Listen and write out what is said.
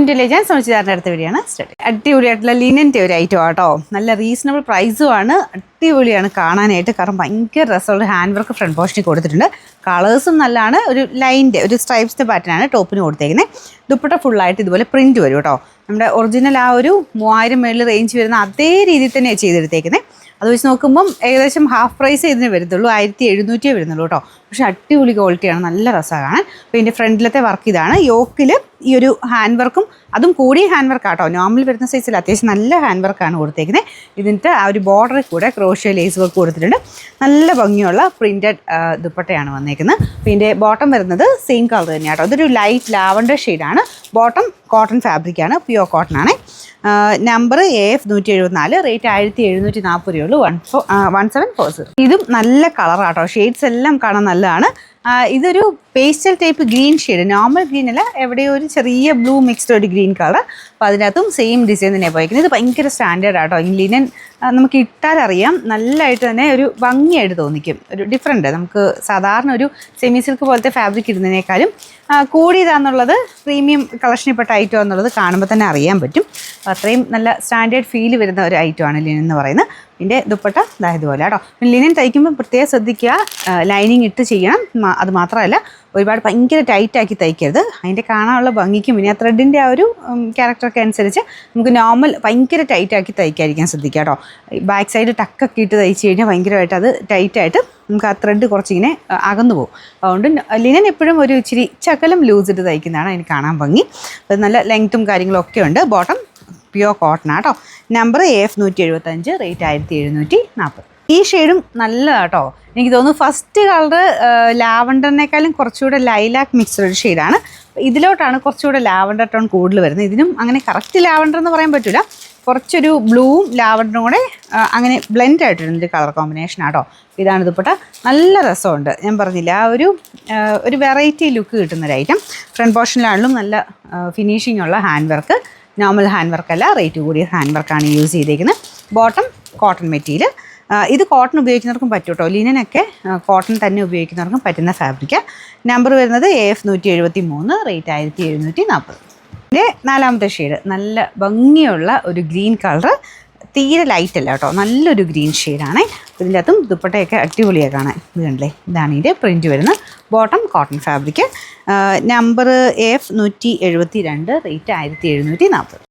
To legend സോണിച്ചിതാറിൻ്റെ അടുത്ത വീഡിയോയാണ് start. അടിപൊളിയായിട്ടുള്ള ലിനൻ്റെ ഒരു ഐറ്റം ആട്ടോ. നല്ല റീസണബിൾ പ്രൈസുമാണ്. അടിപൊളിയാണ് കാണാനായിട്ട്. കാരണം ഭയങ്കര രസമുള്ള ഹാൻഡ് വർക്ക് ഫ്രണ്ട് പോർഷനിൽ കൊടുത്തിട്ടുണ്ട്. കളേഴ്സും നല്ലതാണ്. ഒരു ലൈൻ്റെ ഒരു സ്ട്രൈപ്സിൻ്റെ പാറ്റേണാണ് ടോപ്പിന് കൊടുത്തേക്കുന്നത്. ദുപ്പട്ട ഫുള്ളായിട്ട് ഇതുപോലെ പ്രിൻറ്റ് വരും കേട്ടോ. നമ്മുടെ ഒറിജിനൽ ആ ഒരു 3000 മേളിൽ റേഞ്ച് വരുന്ന അതേ രീതിയിൽ തന്നെയാണ് ചെയ്തെടുത്തേക്കുന്നത്. അത് വെച്ച് നോക്കുമ്പം ഏകദേശം ഹാഫ് പ്രൈസ് ഇതിന് വരുന്നുള്ളൂ. 1700 വരുന്നുള്ളൂ കേട്ടോ. പക്ഷേ അടിപൊളി ക്വാളിറ്റിയാണ്, നല്ല രസമാണ് കാണാൻ. അപ്പോൾ ഇതിൻ്റെ ഫ്രണ്ടിലത്തെ വർക്ക് ഇതാണ്. യോക്കിൽ ഈ ഒരു ഹാൻഡ് വർക്കും അതും കൂടിയ ഹാൻഡ് വർക്ക് ആട്ടോ. നോർമൽ വരുന്ന സൈസിൽ അത്യാവശ്യം നല്ല ഹാൻഡ് വർക്കാണ് കൊടുത്തേക്കുന്നത്. ഇതിൻ്റെ ആ ഒരു ബോർഡറിൽ കൂടെ ക്രോഷ്യോ ലേസ് വർക്ക് കൊടുത്തിട്ടുണ്ട്. നല്ല ഭംഗിയുള്ള പ്രിൻറ്റഡ് ദുപ്പട്ടയാണ് വന്നേക്കുന്നത്. അപ്പോൾ ഇതിൻ്റെ ബോട്ടം വരുന്നത് സെയിം കളർ തന്നെയാണ് കേട്ടോ. ഇതൊരു ലൈറ്റ് ലാവൻഡർ ഷെയ്ഡാണ്. ബോട്ടം കോട്ടൺ ഫാബ്രിക്കാണ്, പ്യുവർ കോട്ടൺ ആണ്. നമ്പർ AF 174, റേറ്റ് 1740 രൂപയുള്ളൂ. 1740. ഇതും നല്ല കളറാട്ടോ. ഷെയ്ഡ്സ് എല്ലാം കാണാൻ നല്ലതാണ്. ഇതൊരു pastel type green shade, normal green അല്ല, എവിടെയോ ഒരു ചെറിയ ബ്ലൂ മിക്സ്ഡ് ഒരു ഗ്രീൻ കളർ. അപ്പോൾ അതിനകത്തും സെയിം ഡിസൈൻ തന്നെ പോയിരിക്കുന്നത്. ഇത് ഭയങ്കര സ്റ്റാൻഡേർഡ് ആട്ടോ. ഈ ലിനൻ നമുക്ക് ഇട്ടാലറിയാം, നല്ലതായിട്ട് തന്നെ ഒരു ഭംഗിയായിട്ട് തോന്നിക്കും. ഒരു ഡിഫറെൻറ്റ്, നമുക്ക് സാധാരണ ഒരു സെമി സിൽക്ക് പോലത്തെ ഫാബ്രിക് ഇടുന്നതിനേക്കാളും കൂടിയതാണെന്നുള്ളത്, പ്രീമിയം കളക്ഷനിൽപ്പെട്ട ഐറ്റം എന്നുള്ളത് കാണുമ്പോൾ തന്നെ അറിയാൻ പറ്റും. അപ്പോൾ അത്രയും നല്ല സ്റ്റാൻഡേർഡ് ഫീൽ വരുന്ന ഒരു ഐറ്റമാണ് ലിനൻ എന്ന് പറയുന്നത്. ഇതിൻ്റെ ദുപ്പട്ട ഇതുപോലെ കേട്ടോ. ലിനൻ തയ്ക്കുമ്പോൾ പ്രത്യേകം ശ്രദ്ധിക്കുക, ലൈനിങ് ഇട്ട് ചെയ്യണം. അത് മാത്രമല്ല, ഒരുപാട് ഭയങ്കര ടൈറ്റാക്കി തയ്ക്കരുത്. അതിൻ്റെ കാണാനുള്ള ഭംഗിക്കും പിന്നെ ആ ത്രെഡിൻ്റെ ആ ഒരു ക്യാരക്ടറൊക്കെ അനുസരിച്ച് നമുക്ക് നോർമൽ ഭയങ്കര ടൈറ്റാക്കി തയ്ക്കാതിരിക്കാൻ ശ്രദ്ധിക്കുക കേട്ടോ. ബാക്ക് സൈഡ് ടക്കൊക്കെ ഇട്ട് തയ്ച്ച് കഴിഞ്ഞാൽ ഭയങ്കരമായിട്ട് അത് ടൈറ്റായിട്ട് നമുക്ക് ആ ത്രെഡ് കുറച്ചിങ്ങനെ അകന്നു പോകും. അതുകൊണ്ട് ലിനൻ എപ്പോഴും ഒരു ഇച്ചിരി ചകലം ലൂസ് ഇട്ട് തയ്ക്കുന്നതാണ് അതിന് കാണാൻ ഭംഗി. അപ്പോൾ നല്ല ലെങ്ത്തും കാര്യങ്ങളൊക്കെ ഉണ്ട്. ബോട്ടം പ്യുവർ കോട്ടൺ ആട്ടോ. Number AF 175, rate 1740. ഈ ഷെയ്ഡും നല്ലതാട്ടോ. എനിക്ക് തോന്നുന്നു ഫസ്റ്റ് കളറ് ലാവണ്ടറിനേക്കാളും കുറച്ചുകൂടെ ലൈലാക്ക് മിക്സ്ഡ് ഒരു ഷെയ്ഡാണ്. ഇതിലോട്ടാണ് കുറച്ചുകൂടെ ലാവണ്ടർ ടോൺ കൂടുതൽ വരുന്നത്. ഇതിനും അങ്ങനെ കറക്റ്റ് ലാവണ്ടർ എന്ന് പറയാൻ പറ്റില്ല, കുറച്ചൊരു ബ്ലൂവും ലാവണ്ടറും കൂടെ അങ്ങനെ ബ്ലെൻഡ് ആയിട്ടിരുന്നൊരു കളർ കോമ്പിനേഷൻ ആട്ടോ. ഇതാണ് ദുപ്പട്ട. നല്ല രസമുണ്ട്. ഞാൻ പറഞ്ഞില്ല, ആ ഒരു വെറൈറ്റി ലുക്ക് കിട്ടുന്നൊരു ഐറ്റം. ഫ്രണ്ട് പോർഷനിലാണെങ്കിലും നല്ല ഫിനിഷിംഗ് ഉള്ള ഹാൻഡ് വർക്ക്, നോർമൽ ഹാൻഡ് വർക്കല്ല, റേറ്റ് കൂടിയ ഹാൻഡ് വർക്കാണ് യൂസ് ചെയ്തേക്കുന്നത്. Bottom cotton material. ഇത് കോട്ടൺ ഉപയോഗിക്കുന്നവർക്കും പറ്റും കേട്ടോ. ലിനനൊക്കെ കോട്ടൺ തന്നെ ഉപയോഗിക്കുന്നവർക്കും പറ്റുന്ന ഫാബ്രിക്കാണ്. നമ്പർ വരുന്നത് AF 173, റേറ്റ് 1740. ഇതിൻ്റെ നാലാമത്തെ ഷെയ്ഡ് നല്ല ഭംഗിയുള്ള ഒരു ഗ്രീൻ കളർ. തീരെ ലൈറ്റ് അല്ല കേട്ടോ, നല്ലൊരു ഗ്രീൻ ഷെയ്ഡാണ്. ഇതിൻ്റെ അകത്തും ദുപ്പട്ടയൊക്കെ അടിപൊളിയാണ് കാണാൻ. ഇത് കണ്ടില്ലേ, ഇതാണ് ഇതിൻ്റെ പ്രിൻറ്റ് വരുന്നത്. Bottom cotton fabric. Number AF 172, rate 1740.